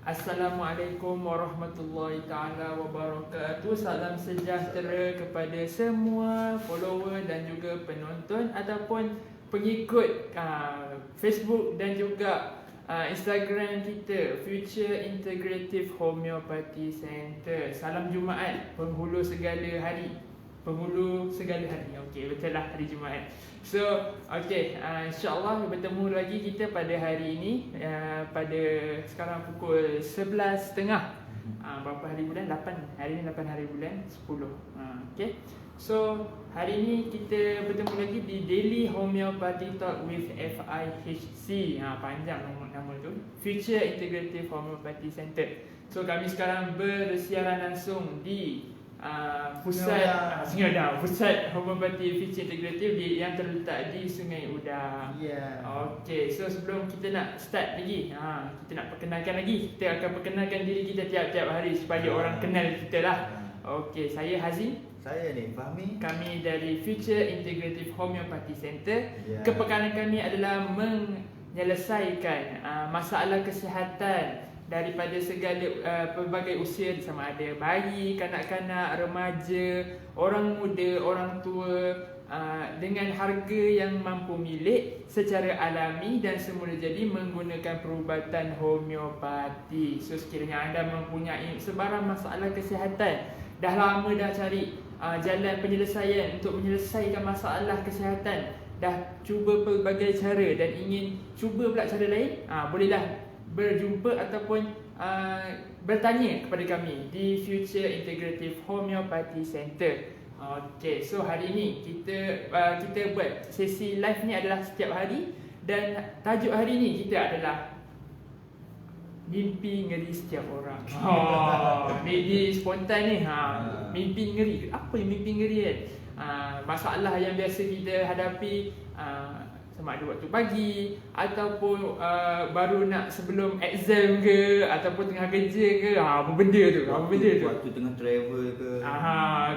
Assalamualaikum warahmatullahi ta'ala wabarakatuh. Salam sejahtera kepada semua follower dan juga penonton ataupun pengikut Facebook dan juga Instagram kita, Future Integrative Homeopathy Center. Salam Jumaat, penghulu segala hari. Penghulu segala hari. Okey, betul lah, hari Jumaat. So, okey, insyaAllah bertemu lagi kita pada hari ini, pada sekarang pukul 11.30. Berapa hari bulan? 8. Hari ni 8 hari bulan 10. Okey. So, hari ini kita bertemu lagi di Daily Homeopathy Talk with FIHC. Panjang nama tu, Future Integrative Homeopathy Center. So, kami sekarang bersiaran langsung di pusat Sungai Udang, pusat Homeopathy Future Integrative yang terletak di Sungai Udang. Okey, so sebelum kita nak start lagi, kita nak perkenalkan lagi. Kita akan perkenalkan diri kita tiap-tiap hari supaya orang kenal kita lah. Okey, saya Hazim. Saya ni Fahmi. Kami dari Future Integrative Homeopathy Center. Kepekanan kami adalah menyelesaikan masalah kesihatan daripada segala pelbagai usia, sama ada bayi, kanak-kanak, remaja, orang muda, orang tua, dengan harga yang mampu milik secara alami dan semula jadi menggunakan perubatan homeopati. So sekiranya anda mempunyai sebarang masalah kesihatan, dah lama dah cari jalan penyelesaian untuk menyelesaikan masalah kesihatan, dah cuba pelbagai cara dan ingin cuba pula cara lain, bolehlah berjumpa ataupun bertanya kepada kami di Future Integrative Homeopathy Center. Okey, so hari ini kita buat sesi live ni adalah setiap hari dan tajuk hari ni kita adalah mimpi ngeri setiap orang. Ni spontan ni. Mimpi ngeri. Apa yang mimpi ngeri kan? Masalah yang biasa kita hadapi, sama ada waktu pagi ataupun baru nak sebelum exam ke ataupun tengah kerja ke, apa benda tu? Waktu tengah travel ke,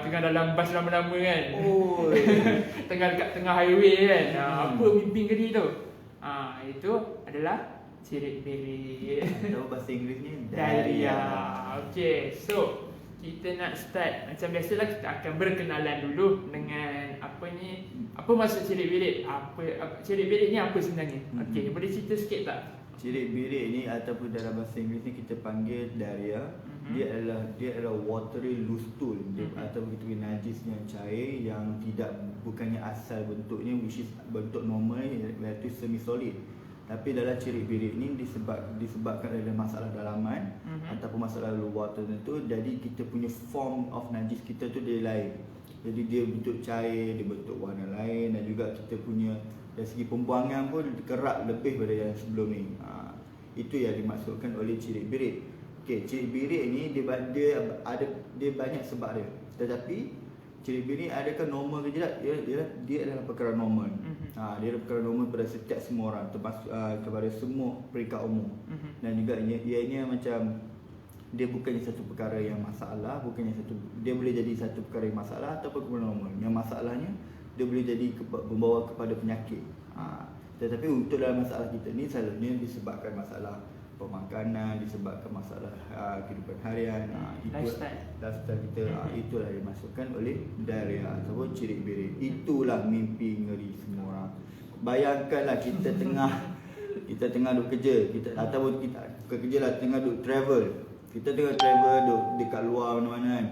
tengah dalam bas lama-lama kan. Tengah dekat tengah highway kan. Apa mimpi ngeri tu? Itu adalah cirit-berit. Tahu bahasa Inggerisnya diarrhea. Okey, so kita nak start macam biasalah, kita akan berkenalan dulu dengan apa maksud cirit-berit? Cirit-berit ni apa sebenarnya? Okey, boleh cerita sikit tak? Cirit-berit ni ataupun dalam bahasa Inggeris ni kita panggil diarrhea. Dia adalah watery loose stool, ataupun kita panggil najis yang cair yang bukannya asal bentuknya which is bentuk normal iaitu semi solid. Tapi dalam cirit-berit ni disebabkan ada masalah dalaman ataupun masalah luar tertentu, jadi kita punya form of najis kita tu dia lain. Jadi dia bentuk cair, dia bentuk warna lain, dan juga kita punya dari segi pembuangan pun kerap lebih daripada yang sebelum ni. Itu yang dimaksudkan oleh cirit-berit. Okey, cirit-berit ni dia banyak sebab dia. Tetapi cirit-berit adakah normal ke tidak? Dia adalah perkara normal. Dia adalah perkara normal pada setiap semua orang, termasuk kepada semua peringkat umur. Dan juga ianya macam dia bukannya satu perkara yang masalah, dia boleh jadi satu perkara yang masalah ataupun perkara normal. Yang masalahnya dia boleh jadi membawa kepada penyakit. Tetapi untuk dalam masalah kita ni selalunya disebabkan masalah pemakanan, disebabkan masalah kehidupan harian, lifestyle kita. Itulah yang dimasukkan oleh diarrhea ataupun cirit-berit. Itulah mimpi ngeri semua orang. Bayangkanlah kita tengah duk kerja, ataupun kita kerja lah, tengah duk travel. Kita tengah travel duk dekat luar mana-mana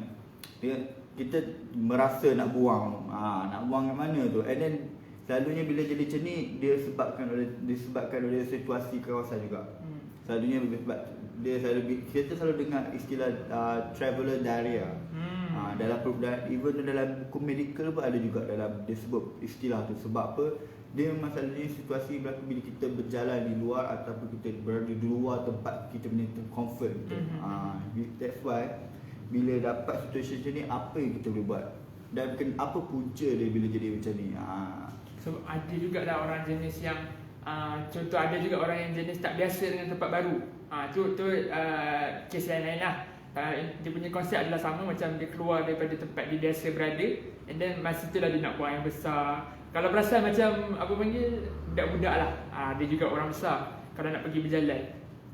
kan. Kita merasa nak buang. Nak buang kat mana tu? And then selalunya bila jadi macam ni disebabkan oleh situasi kawasan juga. Selalunya kita selalu dengar istilah traveller diarrhea. Even dalam buku medical pun ada juga dalam dia sebut istilah tu. Sebab apa? Dia masalahnya situasi berlaku bila kita berjalan di luar ataupun kita berada di luar tempat kita punya comfort gitu. That's why bila dapat situasi macam ni, apa yang kita boleh buat dan apa punca dia bila jadi macam ni. So ada juga dah orang jenis yang contoh, ada juga orang yang jenis tak biasa dengan tempat baru. Tu kes yang lain lah. Dia punya konsep adalah sama, macam dia keluar daripada tempat dia biasa berada, and then masa tu lah dia nak buang yang besar. Kalau perasan macam budak-budak lah, dia juga orang besar. Kalau nak pergi berjalan,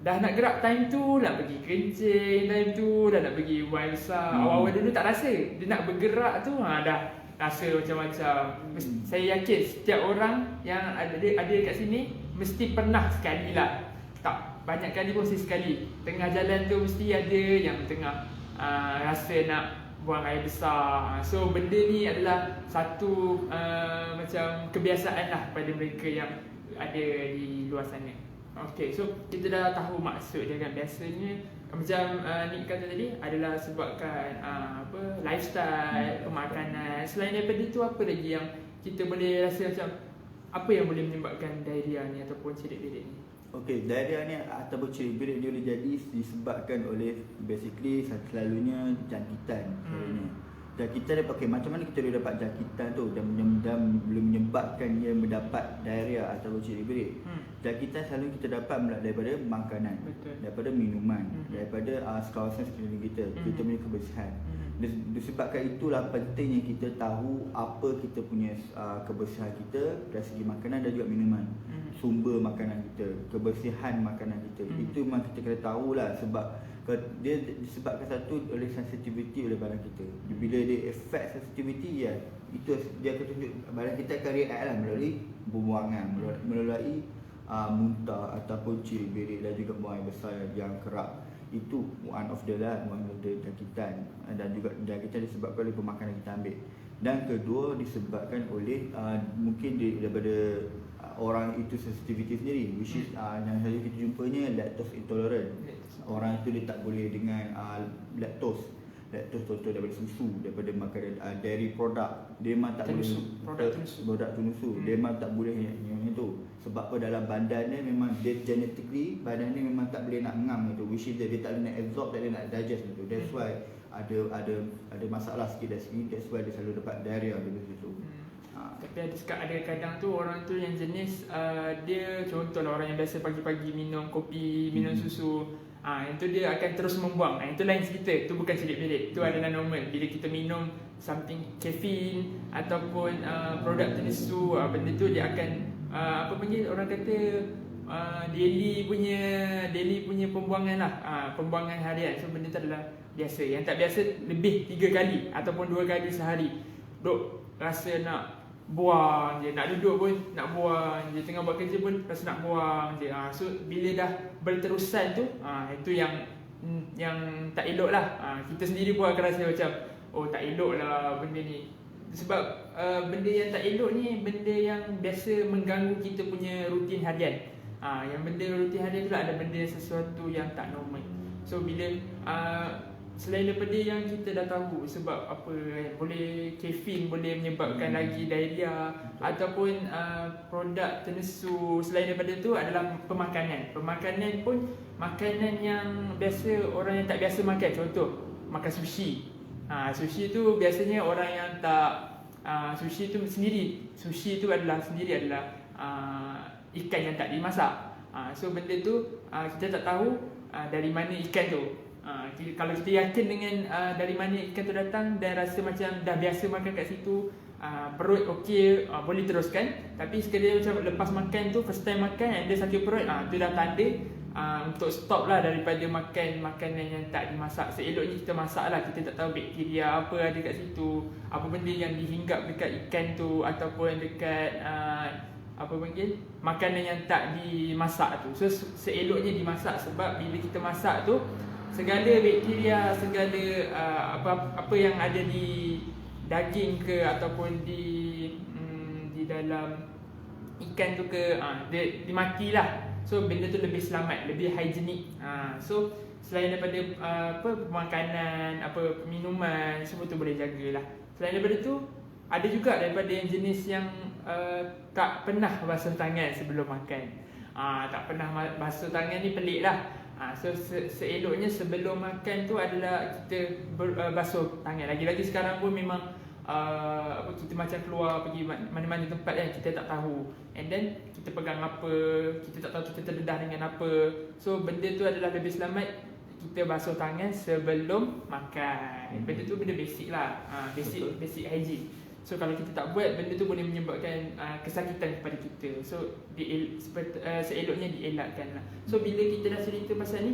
dah nak gerak time tu nak pergi kencing, time tu dah nak pergi buang besar. Awal-awal dulu tak rasa. Dia nak bergerak tu dah rasa macam-macam. Saya yakin setiap orang yang ada dekat sini mesti pernah sekali lah. Tak banyak kali pun sekali. Tengah jalan tu mesti ada yang tengah rasa nak buang air besar. So benda ni adalah satu macam kebiasaan lah pada mereka yang ada di luar sana. Okay, so kita dah tahu maksud dia kan. Biasanya macam Nick kata tadi adalah sebabkan lifestyle, pemakanan. Selain daripada itu, apa lagi yang kita boleh rasa macam apa yang boleh menyebabkan diarrhea ni ataupun cerit-berit ni? Okey, diarrhea ni ataupun cerit-berit dia boleh jadi disebabkan oleh basically selalunya jangkitan. Jangkitan dia, okey, macam mana kita boleh dapat jangkitan tu dan boleh menyebabkan dia mendapat diarrhea ataupun cerit-berit. Jangkitan selalu kita dapat daripada makanan. Betul. Daripada minuman, daripada kawasan sekeliling kita, kita punya kebersihan. Disebabkan itulah pentingnya kita tahu apa kita punya kebersihan kita dari segi makanan dan juga minuman. Sumber makanan kita, kebersihan makanan kita. Itu memang kita kena tahulah, sebab dia disebabkan satu oleh sensitivity oleh badan kita. Bila dia affect sensitivity, itu dia akan tunjuk badan kita akan react lah melalui pembuangan, melalui muntah ataupun cerit-berit dan juga buang air besar yang kerap. Itu one of the jangkitan, dan juga jangkitan disebabkan oleh pemakanan kita ambil. Dan kedua disebabkan oleh mungkin daripada orang itu sensitivity sendiri, which is yang selalu kita jumpanya lactose intolerant. Orang itu dia tak boleh dengan lactose contoh daripada susu, daripada makanan dairy product, dia memang tak boleh produk tunusu, dia memang tak boleh yang itu. Sebab apa, dalam badan dia memang dia genetically badan dia memang tak boleh nak ngam itu, which is dia tak boleh nak absorb, tak boleh nak digest itu. That's why ada masalah sikit dari sini. That's why dia selalu dapat diarrhea dari situ. Tapi ada kadang tu orang tu yang jenis dia contohlah orang yang biasa pagi-pagi minum kopi, minum susu. Itu dia akan terus membuang. Itu lain cerita. Itu bukan cerit-berit. Itu adalah normal. Bila kita minum something caffeine ataupun produk jenis tu, benda tu dia akan orang kata daily punya pembuangan lah. Pembuangan harian. So benda tu adalah biasa. Yang tak biasa lebih 3 kali ataupun 2 kali sehari. Duk rasa nak buang je, nak duduk pun nak buang je, tengah buat kerja pun rasa nak buang je. So bila dah berterusan tu, itu yang tak elok lah. Kita sendiri pun akan rasa macam tak elok lah benda ni. Sebab benda yang tak elok ni benda yang biasa mengganggu kita punya rutin harian. Yang benda rutin harian tu lah, ada benda sesuatu yang tak normal. So bila selain daripada yang kita dah tahu sebab apa, boleh caffeine boleh menyebabkan lagi diarrhea ataupun produk tenesu, selain daripada tu adalah pemakanan. Pemakanan pun makanan yang biasa orang yang tak biasa makan, contoh makan sushi. Sushi tu biasanya orang yang tak sushi tu adalah ikan yang tak dimasak. So benda tu kita tak tahu dari mana ikan tu. Kalau kita yakin dengan dari mana ikan tu datang dan rasa macam dah biasa makan kat situ, perut okey, boleh teruskan. Tapi sekali macam lepas makan tu, first time makan ada sakit perut, tu dah tanda untuk stop lah daripada makan makanan yang tak dimasak. Seeloknya kita masak lah, kita tak tahu bakteria apa ada kat situ, apa benda yang dihinggap dekat ikan tu ataupun dekat makanan yang tak dimasak tu. So seeloknya dimasak, sebab bila kita masak tu segala bakteria, segala apa yang ada di daging ke ataupun di dalam ikan tu ke, dia dimatilah. So benda tu lebih selamat, lebih hygienik. So selain daripada makanan, minuman, semua tu boleh jagalah. Selain daripada tu, ada juga daripada yang jenis yang tak pernah basuh tangan sebelum makan. Tak pernah basuh tangan ni pelik lah. So seeloknya sebelum makan tu adalah kita basuh tangan. Lagi-lagi sekarang pun memang kita macam keluar pergi mana-mana tempat kan, kita tak tahu. And then kita pegang apa, kita tak tahu kita terdedah dengan apa. So benda tu adalah lebih selamat kita basuh tangan sebelum makan. Benda tu benda basic lah, basic hygiene. So kalau kita tak buat, benda tu boleh menyebabkan kesakitan kepada kita. So seeloknya dielakkan lah. So bila kita dah cerita pasal ni,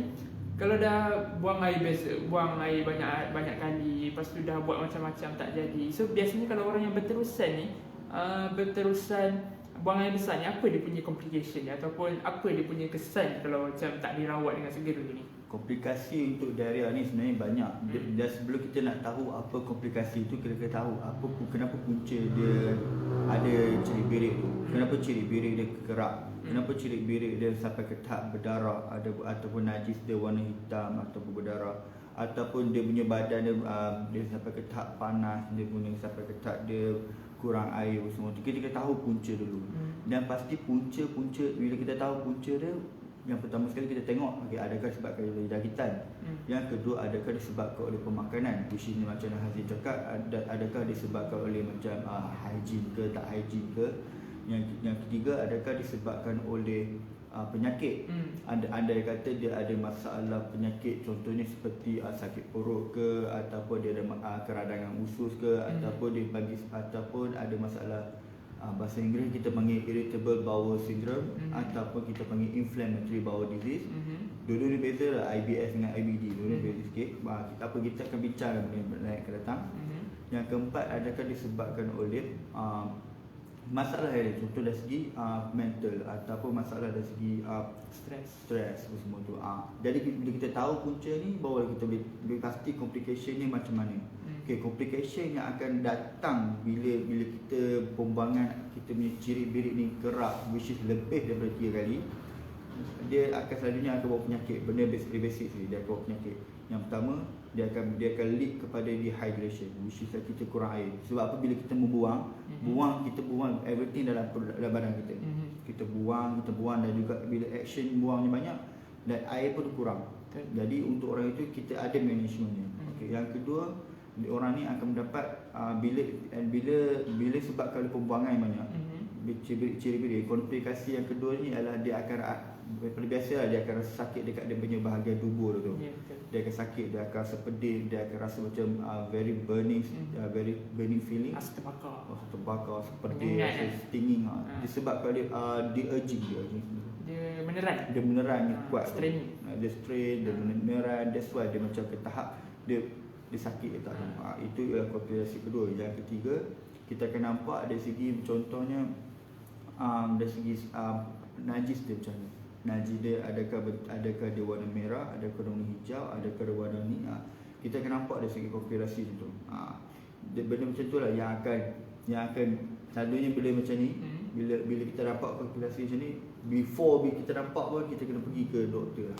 kalau dah buang air biasa, buang air banyak kali, lepas tu dah buat macam-macam tak jadi. So biasanya kalau orang yang berterusan ni buang air besar ni, apa dia punya complication ni, ataupun apa dia punya kesan kalau macam tak dirawat dengan segera ni? Komplikasi untuk diarrhea ni sebenarnya banyak. Dan sebelum kita nak tahu apa komplikasi tu, kita kena tahu kenapa punca dia ada ciri birik tu. Kenapa ciri birik dia kerak? Kenapa ciri birik dia sampai ke tahap berdarah, ataupun najis dia warna hitam ataupun berdarah, ataupun dia punya badan dia sampai ke tahap panas, dia punya sampai ke tahap dia kurang air semua tu. Kita kena tahu punca dulu. Dan pasti punca bila kita tahu punca dia, yang pertama sekali kita tengok, adakah disebabkan oleh jangkitan. Yang kedua, adakah disebabkan oleh pemakanan, which is macam Hazim cakap, adakah disebabkan oleh macam hygiene ke tak hygiene ke. Yang ketiga, adakah disebabkan oleh penyakit. Andai kata dia ada masalah penyakit, contohnya seperti sakit perut ke, ataupun dia ada keradangan usus ke, ataupun ada masalah bahasa Inggeris kita panggil irritable bowel syndrome, ataupun kita panggil inflammatory bowel disease. Dulu ni beza lah IBS dengan IBD, dulu ni beza sikit. Kita akan bincang benda yang akan datang. Yang keempat, adakah disebabkan oleh masalah lain, contoh dari segi mental, ataupun masalah dari segi stres semua tu. Jadi bila kita tahu punca ni, baru kita boleh pasti complication ni macam mana. Complication yang akan datang bila kita pembuangan kita punya ciri birik ni kerak, which is lebih daripada 3 kali, dia akan selalunya akan bawa penyakit. Benda basic dia akan bawa penyakit. Yang pertama, dia akan lead kepada dehydration, which is kita kurang air. Sebab apa? Bila kita kita buang everything dalam badan kita. Kita buang dan juga bila action buangnya banyak dan air pun kurang. Jadi untuk orang itu kita ada managementnya. Yang kedua, orang ni akan mendapat bila sebabkan pembuangan yang banyak, ciri-ciri komplikasi yang kedua ni adalah dia akan paling biasa lah, dia akan rasa sakit dekat dia punya bahagian tubuh tu. Dia akan sakit, dia akan rasa pedih, dia akan rasa macam very burning feeling. Rasa terbakar, pedih, rasa stinging. Disebabkan dia urging. Dia meneran kuat. Strain. Dia strain, dia meneran. That's why dia macam ke tahap dia sakit tak. Itu ialah komplikasi kedua. Yang ketiga, kita akan nampak dari segi contohnya dari segi najis dia macam ni. Najis dia adakah dia warna merah, adakah warna hijau, adakah dia warna ni. Kita akan nampak dari segi komplikasi tu. Benda macam tu lah yang akan selalunya bila macam ni, bila kita nampak komplikasi macam ni, before kita nampak pun kita kena pergi ke doktor.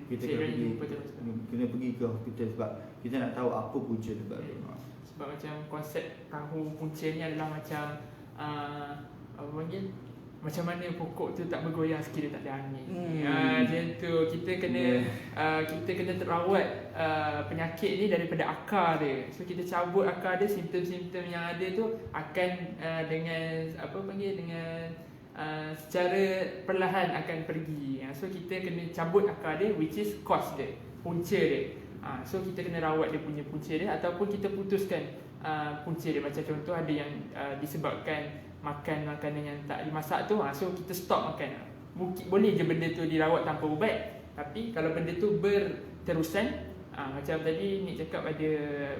Kita kena pergi ke hospital sebab kita nak tahu apa punca sebab tu. Sebab macam konsep tahu punca ni adalah macam apa panggil, macam mana pokok tu tak bergoyang sekiranya tak ada angin. Macam tu kita kena terawat penyakit ni daripada akar dia. So kita cabut akar dia, simptom-simptom yang ada tu akan dengan secara perlahan akan pergi. So kita kena cabut akar dia, which is cause dia, punca dia. So kita kena rawat dia punya punca dia, ataupun kita putuskan punca dia. Macam contoh ada yang disebabkan makan makanan yang tak dimasak tu, so kita stop makan. Boleh je benda tu dirawat tanpa ubat, tapi kalau benda tu berterusan, macam tadi Nik cakap ada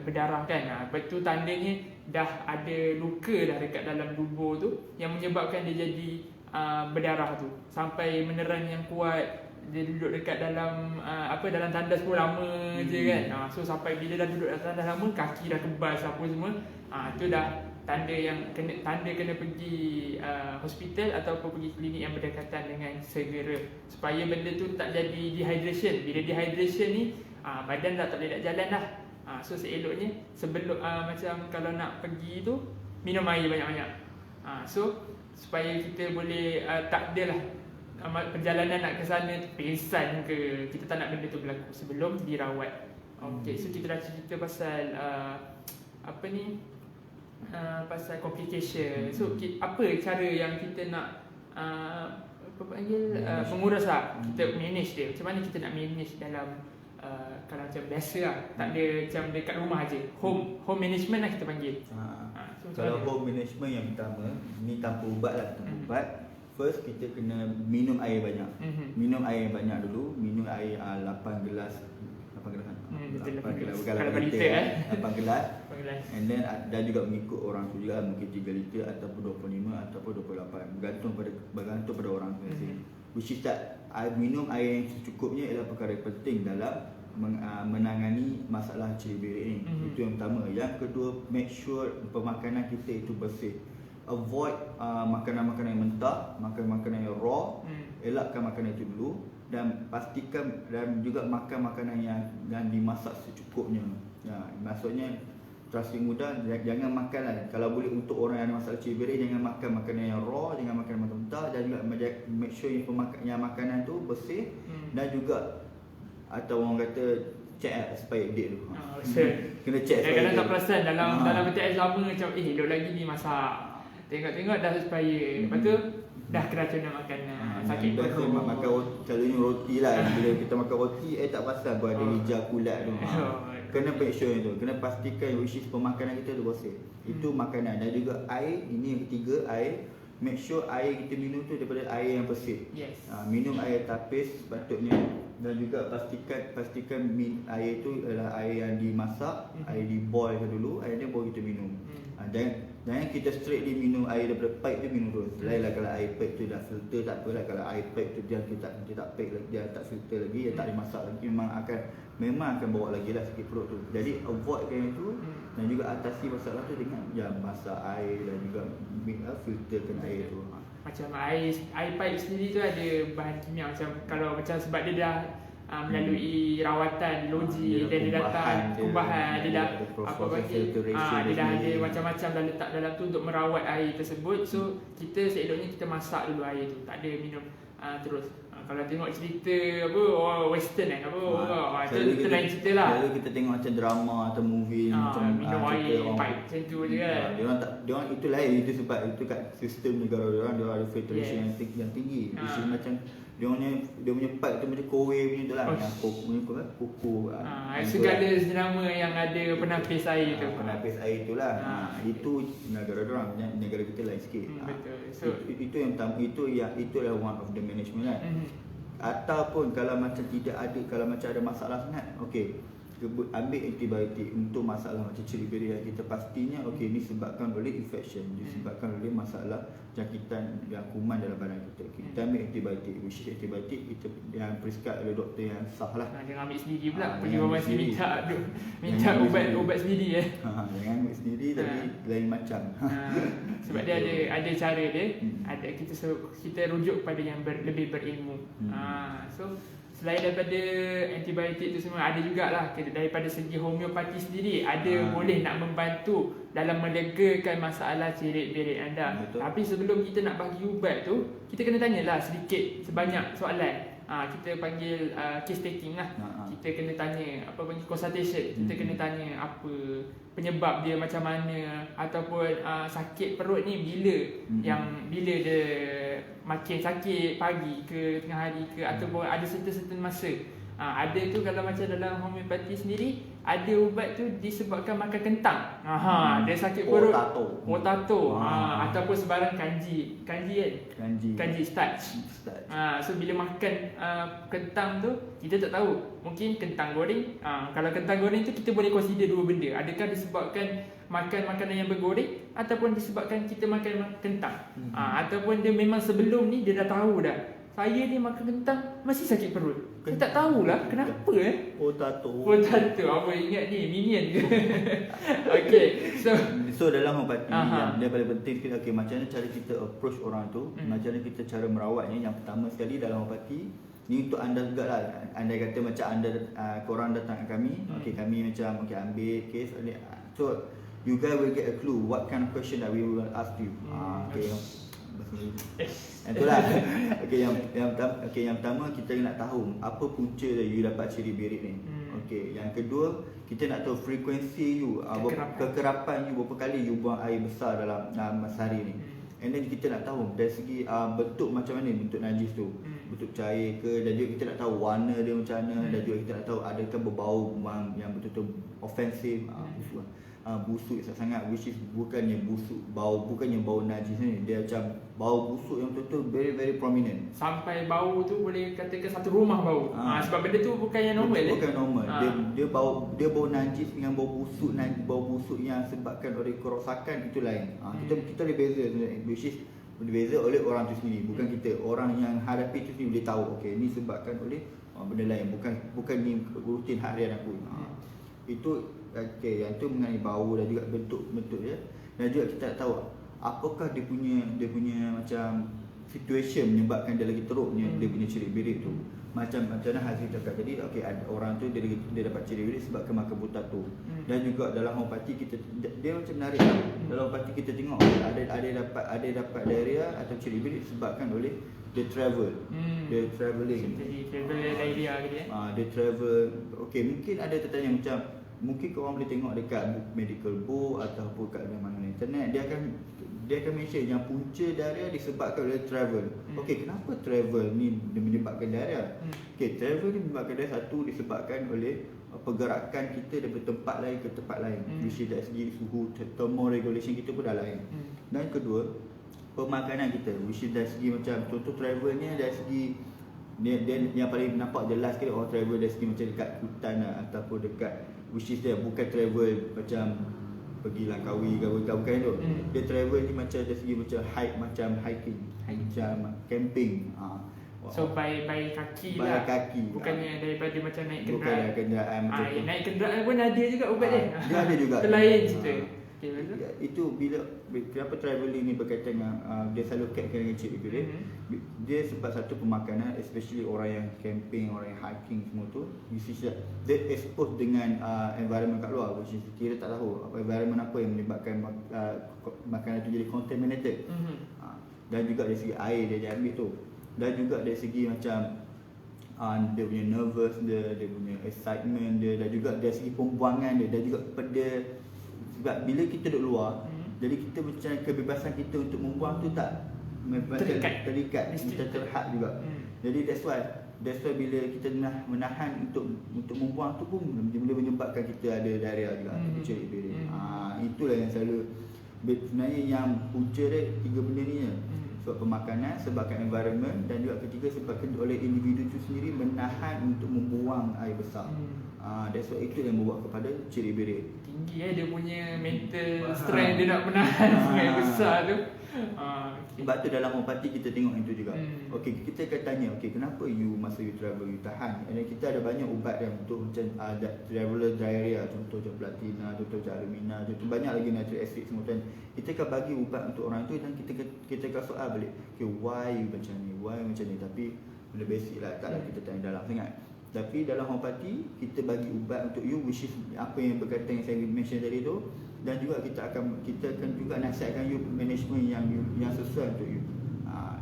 berdarah kan, itu tandanya dah ada luka dah dekat dalam tubuh tu yang menyebabkan dia jadi berdarah tu sampai meneran yang kuat. Dia duduk dekat dalam dalam tandas pun lama je kan. So sampai bila dah duduk dalam tandas lama, kaki dah kebas apa semua, tu dah tanda kena pergi hospital ataupun pergi klinik yang berdekatan dengan segera, supaya benda tu tak jadi dehydration. Bila dehydration ni badan dah tak boleh nak jalan dah. So seeloknya sebelum macam kalau nak pergi tu, minum air banyak-banyak. So supaya kita boleh tak adalah perjalanan nak ke sana pingsan ke, kita tak nak benda tu berlaku sebelum dirawat. So kita dah cerita pasal pasal complication. So apa cara yang kita nak menguras lah, kita manage dia. Macam mana kita nak manage dalam kalau macam biasa lah, tak ada macam dekat rumah aje. Home management lah kita panggil. So Kalau home management yang pertama, ni tanpa ubat lah, tanpa ubat. First kita kena minum air banyak. Minum air banyak dulu, minum air 8 gelas. 8 gelas. 8 gelas. Bukan 8 liter. 8 gelas. And then dan juga mengikut orang tu juga, mungkin 3 liter ataupun 25 ataupun 28. Bergantung pada orang tu. Which is that minum air yang secukupnya adalah perkara penting dalam menangani masalah ciri-berik ni. Itu yang pertama. Yang kedua, make sure pemakanan kita itu bersih. Avoid makanan-makanan yang mentah, makanan-makanan yang raw. Elakkan makanan itu dulu, dan pastikan dan juga makan makanan yang dimasak secukupnya. Maksudnya terasa mudah, jangan makan lah. Kalau boleh untuk orang yang ada masalah ciri-berik, jangan makan makanan yang raw, jangan makan makanan mentah, dan juga make sure yang makanan tu bersih. Dan juga atau orang kata check expiry date tu. Kena check expiry date. Kadang tak perasan dalam peti ais lama macam duduk lagi ni masak. Tengok-tengok dah expired. Lepas tu dah keracunan makanan. Sakit perut. Makan roti, selalunya roti lah. Bila kita makan roti, tak perasan pun ada hijau kulat tu. Kena make sure tu. Kena pastikan which is pemakanan kita tu bersih. Itu makanan. Dan juga air, ini yang ketiga, air. Make sure air kita minum tu daripada air yang bersih. Minum air tapis sepatutnya. Dan juga pastikan air tu adalah air yang dimasak, air diboilkan dulu, air dia baru kita minum. Jangan kita straight minum air daripada pipe tu, minum terus. Lainlah kalau air pipe tu dah filter, tak apalah. Kalau air pipe tu dia tak pipe lagi, dia tak filter lagi, dia tak dimasak lagi, memang akan bawa lagi lah sakit perut tu. Jadi avoidkan itu. Dan juga atasi masalah tu dengan masak air dan juga filterkan air tu. Macam air pipe sendiri tu ada bahan kimia, macam kalau macam sebab dia dah melalui rawatan loji, dan dia datang kubahan, dia dah apa panggil, dia dah ada macam-macam dah letak dalam tu untuk merawat air tersebut. So kita seeloknya kita masak dulu air tu, tak ada minum terus. Kalau tengok cerita western itu lain cerita lah. Lalu kita tengok macam drama atau movie macam minum air pipe macam tu je kan. Diorang itu lain, itu sebab itu kat sistem negara diorang ada filtration yang tinggi. Macam dia punya pipe tu macam kowe punya tu lah, yang koko. Segala jenama yang ada penapis air tu. Penapis air tu lah. Itu negara diorang, negara kita lain sikit. Betul. So itu adalah one of the management kan. Ataupun kalau macam ada masalah sangat, okey, ambil antibiotik untuk masalah macam ciri-ciri yang kita pastinya ni disebabkan oleh infection, disebabkan oleh masalah jangkitan yang kuman dalam badan kita. Kita ambil antibiotik, which antibiotik kita yang prescribe oleh doktor yang sah lah. Jangan ambil sendiri pula, pergi farmasi minta ubat sendiri jangan ambil sendiri, tapi lain macam. Sebab dia ada cara dia, ada kita rujuk pada yang lebih berilmu. So selain daripada antibiotik tu semua, ada jugalah daripada segi homeopati sendiri, ada boleh nak membantu dalam melegakan masalah cirit-berit anda. Tapi sebelum kita nak bagi ubat tu, kita kena tanyalah sedikit sebanyak soalan. Kita panggil case taking lah. Kita kena tanya apa panggil consultation. Kita kena tanya apa penyebab dia macam mana, ataupun sakit perut ni bila dia makin sakit, pagi ke, tengah hari ke, ataupun ada certain masa. Ada tu kalau macam dalam homeopati sendiri, ada ubat tu disebabkan makan kentang. Dia sakit perut. Potato. Ataupun sebarang kanji kan? Kanji starch. So bila makan kentang tu, kita tak tahu. Mungkin kentang goreng. Kalau kentang goreng tu kita boleh consider dua benda. Adakah disebabkan makan makanan yang bergoreng, ataupun disebabkan kita makan kentang. Ataupun dia memang sebelum ni dia dah tahu dah, saya ni makan kentang masih sakit perut. Saya tak tahulah kenapa Potato. Apa ingat ni minion ke? Okay. So dalam homeopati yang paling penting sekali, macam mana cara kita approach orang tu, macam mana kita cara merawatnya. Yang pertama sekali dalam homeopati ni untuk anda jugalah. Anda kata macam anda korang datang ke kami, kami macam ambil case, so you guys will get a clue what kind of question that we will ask you. Itulah. Yang pertama kita nak tahu apa punca you dapat ciri-berik ni. Yang kedua, kita nak tahu frekuensi you, kekerapan you, berapa kali you buang air besar dalam sehari ni. And then kita nak tahu dari segi bentuk macam mana bentuk najis tu, bentuk cair ke, dan juga kita nak tahu warna dia macam mana, dan juga kita nak tahu adakah berbau yang betul-betul ofensif, busuk sangat, which is bukannya bau najis ni, dia macam bau busuk yang betul-betul very very prominent. Sampai bau tu boleh katakan satu rumah bau. Sebab benda tu bukan yang normal. Bukan normal. Dia bau najis dengan bau busuk yang sebabkan oleh kerosakan, itu lain. Kita boleh beza, which is berbeza oleh orang tu sendiri, bukan kita. Orang yang hadapi tu sendiri boleh tahu, okey ni sebabkan oleh benda lain, bukan ni rutin harian aku. Itu okey, yang tu mengenai bau dan juga bentuk dia. Dan juga kita tak tahu apakah dia punya macam situation menyebabkan dia lagi teruknya dia punya cerit-berit tu. Macam mana Haziq cakap tadi, okey, orang tu dia dapat cerit-berit sebabkan makan buta tu. Dan juga dalam Hormati kita, dia macam menarik. Dalam Hormati kita tengok ada dapat diarrhea atau cerit-berit sebabkan oleh dia travel. Dia travelling. Travel diarrhea gitu ya. Dia travel. Okey, mungkin ada tertanya macam, mungkin korang boleh tengok dekat medical book ataupun kat mana internet, dia akan mention yang punca diarrhea disebabkan oleh travel. Okey, kenapa travel ni menyebabkan diarrhea? Okey, travel ni menyebabkan diarrhea, satu disebabkan oleh pergerakan kita daripada tempat lain ke tempat lain. Which is dari segi suhu thermoregulation kita pun dah lain. Dan kedua, pemakanan kita, which is dari segi macam contoh travel ni dari segi dia yang paling nampak jelas sekali orang travel dari segi macam dekat hutan ataupun dekat, which is dia bukan travel macam pergi Langkawi ke bukan tu. Dia travel ni macam dari segi macam hiking, macam camping. So by kaki by lah. Kaki. Bukannya daripada macam naik Bukan kenderaan. kenderaan macam tu. Naik kenderaan pun ada juga ubat dia. Dia ada juga. Itu lain cerita. Okay, betul. Itu bila kenapa travelling ni berkaitan dengan dia selalu kaitkan dengan cerit-berit. Dia sebab satu pemakanan, especially orang yang camping, orang yang hiking semua tu, dia expose dengan environment kat luar, which is kita tak tahu environment apa yang menyebabkan makanan tu jadi contaminated. Dan juga dari segi air dia ambil tu, dan juga dari segi macam dia punya nervous dia punya excitement dia, dan juga dari segi pembuangan dia, dan juga pada sebab bila kita duduk luar, jadi kita macam kebebasan kita untuk membuang tu tak terikat, kita terhad juga. Jadi that's why bila kita menahan untuk membuang tu pun boleh menyebabkan kita ada diarrhea juga, cerit-berit. Itulah yang selalu sebenarnya yang punca dia tiga benda ni je. Sebab pemakanan, sebabkan environment, dan juga ketiga sebabkan oleh individu itu sendiri menahan untuk membuang air besar. That's why itu yang membawa kepada cerit-berit. Tinggi dia punya mental strength dia nak menahan air besar tu. Sebab tu dalam Hormati kita tengok itu juga. Okey, kita akan tanya, okey, kenapa masa you travel you tahan? Dan kita ada banyak ubat yang untuk macam traveler diarrhea, contoh macam platina, contoh macam alumina, contoh banyak lagi nitric acid semua kan. Kita akan bagi ubat untuk orang tu, dan kita akan soal balik, okey, why you macam ni, tapi benda basic lah, taklah kita tanya dalam sangat. Tapi dalam Hormati kita bagi ubat untuk you, which is apa yang berkaitan yang saya mention tadi tu. Dan juga kita akan juga nasihatkan you management yang sesuai untuk you.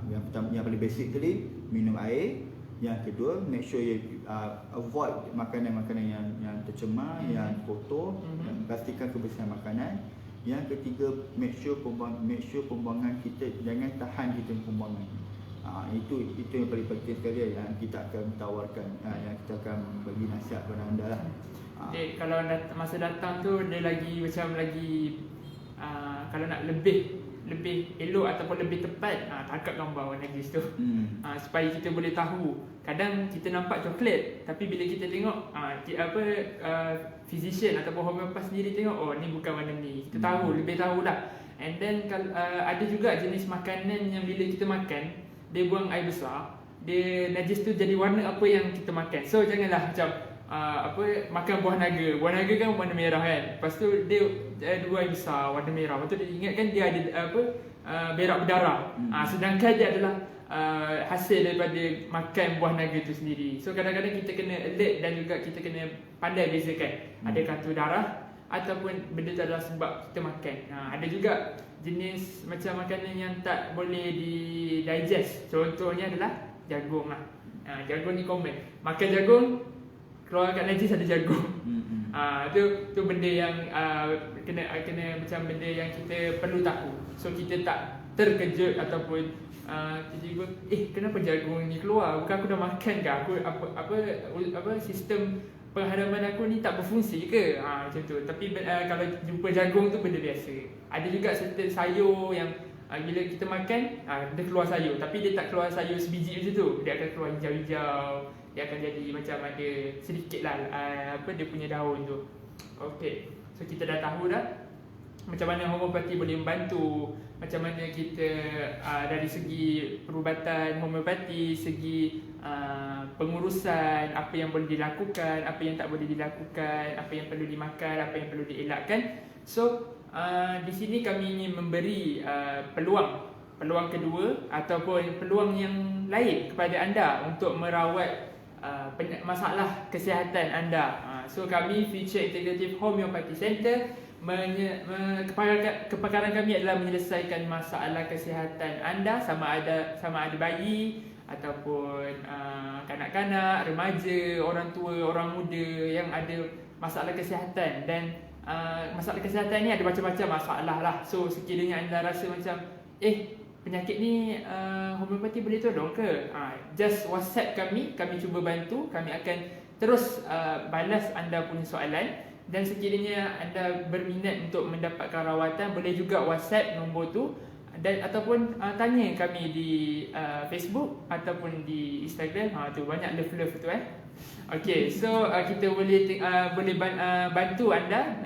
Yang pertama, yang paling basic tadi, minum air. Yang kedua, make sure you avoid makanan-makanan yang tercemar, yang kotor, dan pastikan kebersihan makanan. Yang ketiga, make sure pembuangan kita, jangan tahan kita pembuangan. Itu yang paling penting sekali yang kita akan tawarkan, yang kita akan bagi nasihat kepada anda lah. Kalau masa datang tu dia macam lagi kalau nak lebih elok ataupun lebih tepat, tangkap gambar warna najis tu. Supaya kita boleh tahu. Kadang kita nampak coklat, tapi bila kita tengok physician ataupun homeopath sendiri tengok, oh ni bukan warna ni. Kita tahu, lebih tahu lah. And then ada juga jenis makanan yang bila kita makan, dia buang air besar, dia najis tu jadi warna apa yang kita makan. So janganlah macam makan buah naga. Buah naga kan warna merah kan. Lepas tu dia ada dua air besar warna merah. Lepas tu dia ingatkan dia ada berak berdarah. Sedangkan dia adalah hasil daripada makan buah naga tu sendiri. So kadang-kadang kita kena alert dan juga kita kena pandai bezakan adakah tu darah ataupun benda tu adalah sebab kita makan. Ada juga jenis macam makanan yang tak boleh digest. Contohnya adalah jagung lah. Jagung ni common. Makan jagung, keluar kat najis ada jagung. Tu benda yang kena macam benda yang kita perlu tahu. So kita tak terkejut ataupun tiba-tiba kenapa jagung ni keluar? Bukan aku dah makan ke? Aku sistem penghadapan aku ni tak berfungsi ke? Macam tu. Tapi kalau jumpa jagung tu benda biasa. Ada juga certain sayur yang bila kita makan, dia keluar sayur. Tapi dia tak keluar sayur sebiji macam tu. Dia akan keluar hijau-hijau. Dia akan jadi macam ada sedikit lah dia punya daun tu. Okay, so kita dah tahu dah macam mana homeopati boleh membantu, macam mana kita dari segi perubatan homeopati, segi pengurusan, apa yang boleh dilakukan, apa yang tak boleh dilakukan, apa yang perlu dimakan, apa yang perlu dielakkan. So di sini kami ingin memberi peluang kedua ataupun peluang yang lain kepada anda untuk merawat masalah kesihatan anda. So kami Future Integrative Homeopathy Center, kepakaran kami adalah menyelesaikan masalah kesihatan anda, sama ada bayi ataupun kanak-kanak, remaja, orang tua, orang muda yang ada masalah kesihatan. Dan masalah kesihatan ni ada macam-macam masalah lah. So sekiranya anda rasa macam penyakit ni homeopati boleh tolong ke? Just WhatsApp kami cuba bantu. Kami akan terus balas anda punya soalan. Dan sekiranya anda berminat untuk mendapatkan rawatan, boleh juga WhatsApp nombor tu, dan ataupun tanya kami di Facebook ataupun di Instagram. Tu banyak love tu Okay, so kita boleh bantu anda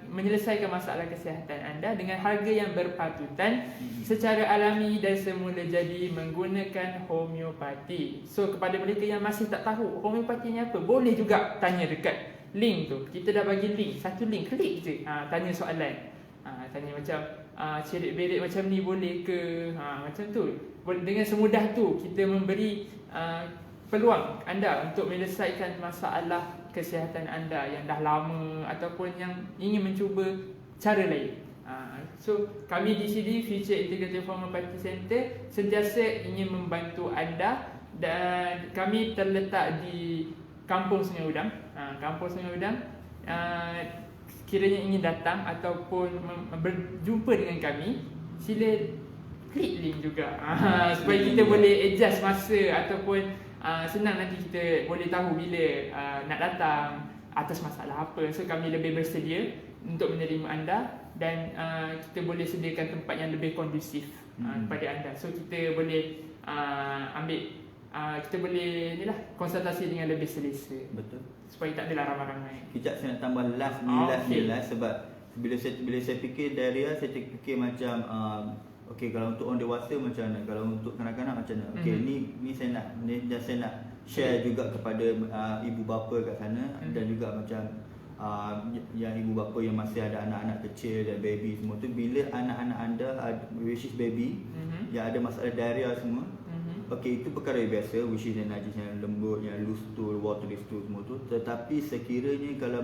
menyelesaikan masalah kesihatan anda dengan harga yang berpatutan, secara alami dan semula jadi menggunakan homeopati. So kepada mereka yang masih tak tahu homeopati ni apa, boleh juga tanya dekat link tu. Kita dah bagi link, satu link, klik je, tanya soalan. Tanya macam cerit-berit macam ni boleh ke? Macam tu. Dengan semudah tu kita memberi peluang anda untuk menyelesaikan masalah kesihatan anda yang dah lama ataupun yang ingin mencuba cara lain. So kami di sini Future Integrative Homeopathy Center sentiasa ingin membantu anda, dan kami terletak di Kampung Sungai Udang. Kampung Sungai Udang, kiranya ingin datang ataupun berjumpa dengan kami, sila klik link juga supaya kita boleh adjust masa ataupun senang nanti kita boleh tahu bila nak datang, atas masalah apa. So kami lebih bersedia untuk menerima anda, dan kita boleh sediakan tempat yang lebih kondusif kepada anda. So kita boleh kita boleh konsultasi dengan lebih selesa. Betul. Supaya tak adalah ramai-ramai. Kejap saya nak tambah last sebab bila saya fikir Daria, saya fikir macam kalau untuk orang dewasa macam mana, kalau untuk kanak-kanak macam mana. Ni saya nak share juga kepada ibu bapa kat sana, dan juga macam yang ibu bapa yang masih ada anak-anak kecil dan baby semua tu, bila anak-anak anda which is baby yang ada masalah diarrhea semua, itu perkara yang biasa, which is yang najis, yang lembut, yang loose stool, watery stool semua tu. Tetapi sekiranya kalau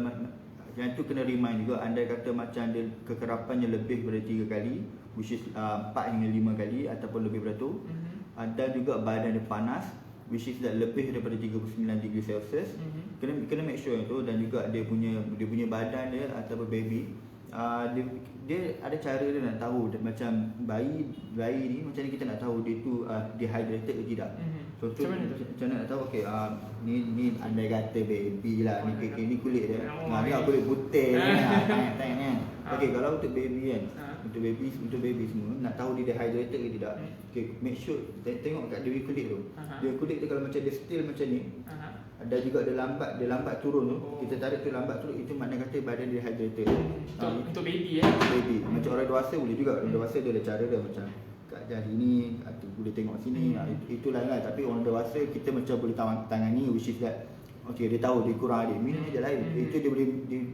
yang tu kena remind juga, anda kata macam dia kekerapannya lebih daripada 3 kali, which is 4 hingga 5 kali ataupun lebih daripada tu, dan juga badan dia panas, which is lebih daripada 39 degree Celsius. Kena make sure itu. Dan juga dia punya badan dia ataupun baby, dia ada cara dia nak tahu. Macam bayi ni, macam ni kita nak tahu dia tu dehydrated ke tidak. So tu macam mana nak tahu? Ni andai kata baby lah, ni kulit dia, ni kulit putih ni. Kalau untuk baby kan, untuk baby semua nak tahu dia dehydrated ke tidak. Make sure tengok kat dia kulit tu. Dia kulit tu kalau macam dia still macam ni, dan juga dia lambat turun tu, kita tarik tu lambat turun, itu makna kata badan dia dehydrated. Untuk baby baby. Macam orang dewasa boleh juga. Orang dewasa dia ada cara dia, macam kat jari ni boleh tengok sini, itulah kan. Tapi orang dewasa kita macam boleh tangani, which is that dia tahu dia kurang air, minum je lain. Itu dia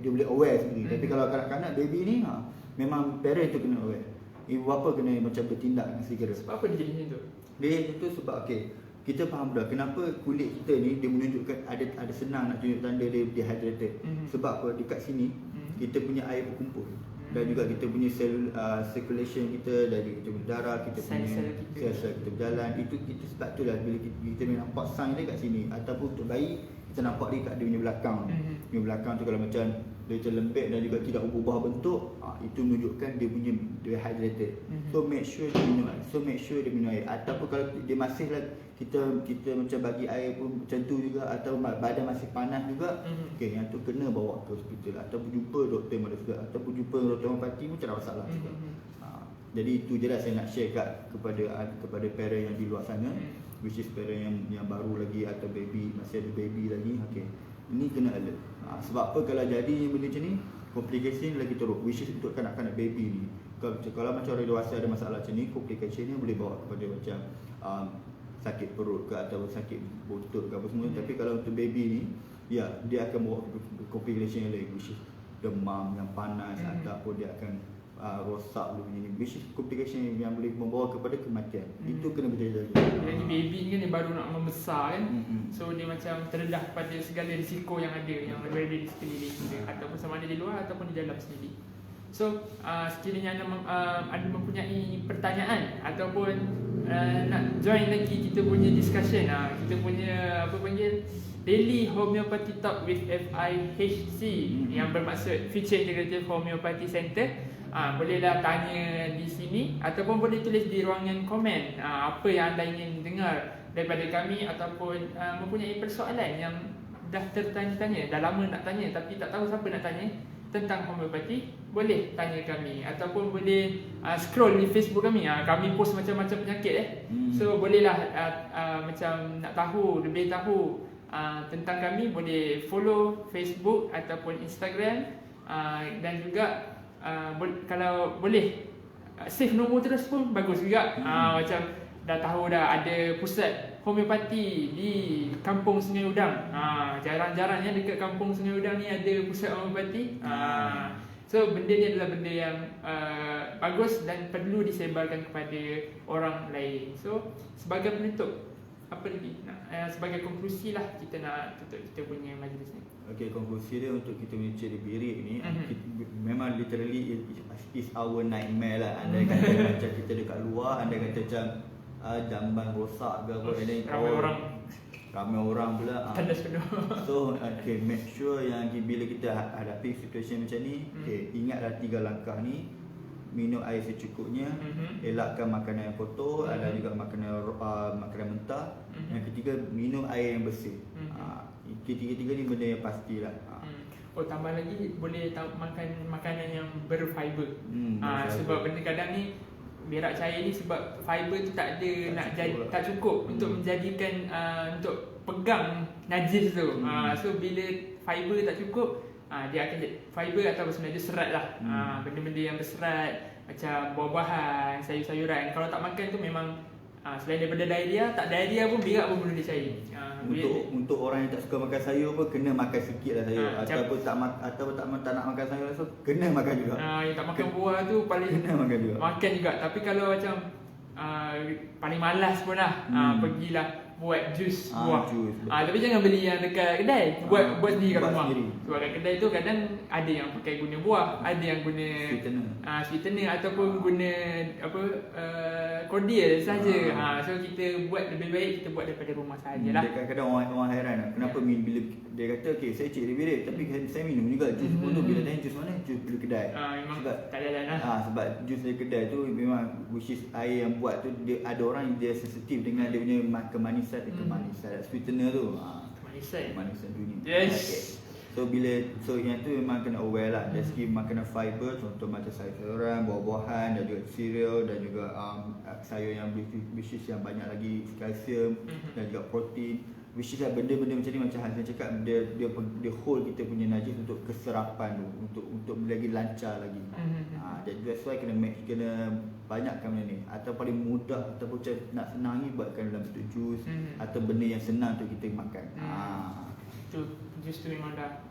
boleh aware sendiri. Tapi kalau kanak-kanak baby ni, memang parent tu kena aware. Ibu bapa kena macam bertindak segera. Sebab apa dia jadi macam tu? Dia itu sebab kita faham dah kenapa kulit kita ni dia menunjukkan ada senang nak tunjuk tanda dia dehydrated. Sebab apa? Dekat sini kita punya air berkumpul, dan juga kita punya circulation kita, dan juga kita punya darah, kita punya sel-sel kita berjalan. Itu kita sebab itulah bila kita nampak sign dia kat sini. Ataupun untuk bayi kita nampak dia kat dia punya belakang. Dia belakang tu kalau macam dia terlembek dan juga tidak berubah bentuk, itu menunjukkan dia punya dehydrated. So make sure dia minum air. Ataupun kalau dia masih kita macam bagi air pun macam tu juga, atau badan masih panas juga, okey, yang tu kena bawa ke hospital ataupun jumpa doktor Malaysia ataupun jumpa doktor homeopati pun tak ada masalah juga. Jadi itu je lah saya nak share kepada parent yang di luar sana, which is parent yang baru lagi atau baby, masih ada baby lagi. Okey, ini kena alert. Sebab apa, kalau jadi benda macam ni, complication lagi teruk, which is untuk kanak-kanak baby ni. Kalau macam orang dewasa ada masalah macam ni, complication ni boleh bawa kepada macam sakit perut ke atau sakit buntut ke apa semua. Tapi kalau untuk baby ni, ya, dia akan bawa complication yang lain, which is demam yang panas, ataupun dia akan rosak dulu ni, which is complication yang boleh membawa kepada kematian. Itu kena berjaga-jaga. Jadi baby ni kan dia baru nak membesar kan. So dia macam terdedah pada segala risiko yang ada, yang berada di sekeliling dia, ataupun sama ada di luar ataupun di dalam sendiri. So sekiranya anda mempunyai pertanyaan ataupun nak join lagi kita punya discussion, kita punya apa panggil Daily Homeopathy Talk with FIHC, yang bermaksud Future Integrative Homeopathy Center. Bolehlah tanya di sini ataupun boleh tulis di ruangan komen apa yang anda ingin dengar daripada kami, ataupun mempunyai persoalan yang dah tertanya-tanya, dah lama nak tanya tapi tak tahu siapa nak tanya tentang homeopati, boleh tanya kami, ataupun boleh scroll di Facebook kami. Kami post macam-macam penyakit So bolehlah macam nak tahu, lebih tahu tentang kami, boleh follow Facebook ataupun Instagram, dan juga kalau boleh save nombor terus pun bagus juga. Macam dah tahu dah ada pusat homeopati di Kampung Sungai Udang. Jarang-jarangnya dekat Kampung Sungai Udang ni ada pusat homeopati. So benda ni adalah benda yang bagus dan perlu disebarkan kepada orang lain. So sebagai penutup, apa lagi? Sebagai konklusi lah, kita nak tutup kita punya majlis ni. Okey, konklusi dia untuk kita punya ciri birik ni, memang literally is our nightmare lah. Andai kata macam kita dekat luar, andai kata macam jamban rosak ke apa, ramai orang pula. Tandas penuh. So okay, make sure yang bila kita hadapi situasi macam ni, okay, ingatlah 3 langkah ni. Minum air secukupnya, elakkan makanan yang kotor, ada juga makanan mentah. Yang ketiga, minum air yang bersih. Tiga-tiga ni benda yang pastilah. Oh, tambah lagi boleh makan makanan yang berfiber. Sebab benda kadang ni berak cair ni, sebab fiber tu tak cukup untuk menjadikan untuk pegang najis tu. So bila fiber tak cukup, dia akan jadi fiber atau sebenarnya serat lah. Benda-benda yang berserat macam buah-buahan, sayur-sayuran, kalau tak makan tu memang selain daripada diarrhea, tak diarrhea pun berak pun boleh cair. Untuk orang yang tak suka makan sayur pun kena makan sikit lah sayur. Ataupun tak nak makan sayur langsung, kena makan juga. Yang tak makan buah tu paling kena makan juga. Makan juga. Tapi kalau macam paling malas pun lah, pergilah buat jus buah. Tapi jangan beli yang dekat kedai. Buat sendiri kat rumah. Sebab kat kedai tu kadang ada yang pakai guna buah, ada yang guna sweetener ataupun guna cordial saja. So kita buat, lebih baik kita buat daripada rumah sajalah. Kadang-kadang orang heran kenapa bila dia kata okey saya cik birik tapi saya minum juga jus pun tu. Bila tanya jus mana, jus dari kedai. Memang sebab tak jalan lah. Sebab jus dari kedai tu memang, which is air yang buat tu, dia ada orang yang dia sensitif dengan dia punya kemanisan, sweetener tu. Kemanisan dunia. Yes. Okay. So yang tu memang kena aware lah. Dari segi makanan fiber, contoh macam sayur-sayuran, buah-buahan, dan juga cereal, dan juga sayur yang which is yang banyak lagi kalsium, dan juga protein. Which is benda-benda macam ni, macam Hazan cakap, dia hold kita punya najis untuk keserapan tu, untuk lagi lancar lagi. Jadi that's why kena banyakkan benda ni. Atau paling mudah ataupun macam nak senang ni, buatkan dalam bentuk jus atau benda yang senang untuk kita makan. Tu jus tu memang dah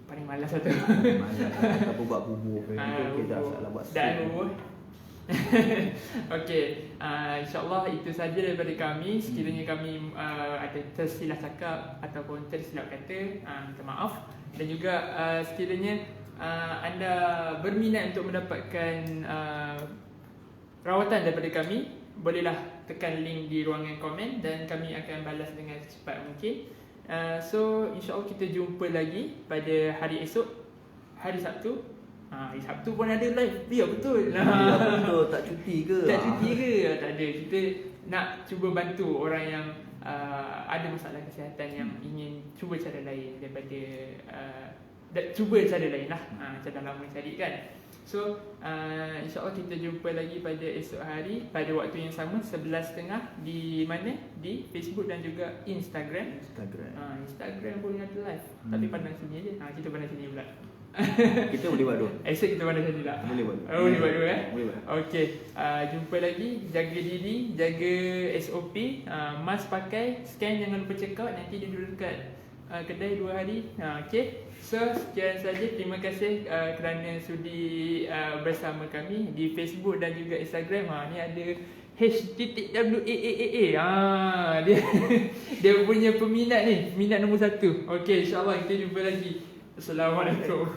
paling malas satu. Ataupun buat bubur ke kita dah salah buat bubur. Okey, insyaAllah itu saja daripada kami. Sekiranya kami ada tersilap cakap ataupun tersilap kata, minta maaf. Dan juga sekiranya anda berminat untuk mendapatkan rawatan daripada kami, bolehlah tekan link di ruangan komen dan kami akan balas dengan secepat mungkin. So insyaAllah kita jumpa lagi pada hari esok, hari Sabtu. Hari Sabtu pun ada live. Ya betul. Ya betul. Tak cuti ke? Tak cuti ke? Tak ada. Kita nak cuba bantu orang yang ada masalah kesihatan yang ingin cuba cara lain daripada cuba cara lain lah, macam dah lama cari kan. So insyaAllah kita jumpa lagi pada esok hari pada waktu yang sama 11.30 di mana? Di Facebook dan juga Instagram. Instagram pun ada live, tapi pandang sini aja. Kita pandang sini pula. Kita boleh buat dua. Esok kita pandang sini tak? Boleh buat. Boleh buat dua Boleh buat. Okey, jumpa lagi. Jaga diri, jaga SOP, mask pakai, scan, jangan lupa check out. Nanti dia duduk dekat kedai 2 hari. Okey. So sekian saja. Terima kasih kerana sudi bersama kami di Facebook dan juga Instagram. Ni ada #WAAA. Dia punya peminat ni, minat nombor 1. Okey, insya-Allah kita jumpa lagi. Assalamualaikum.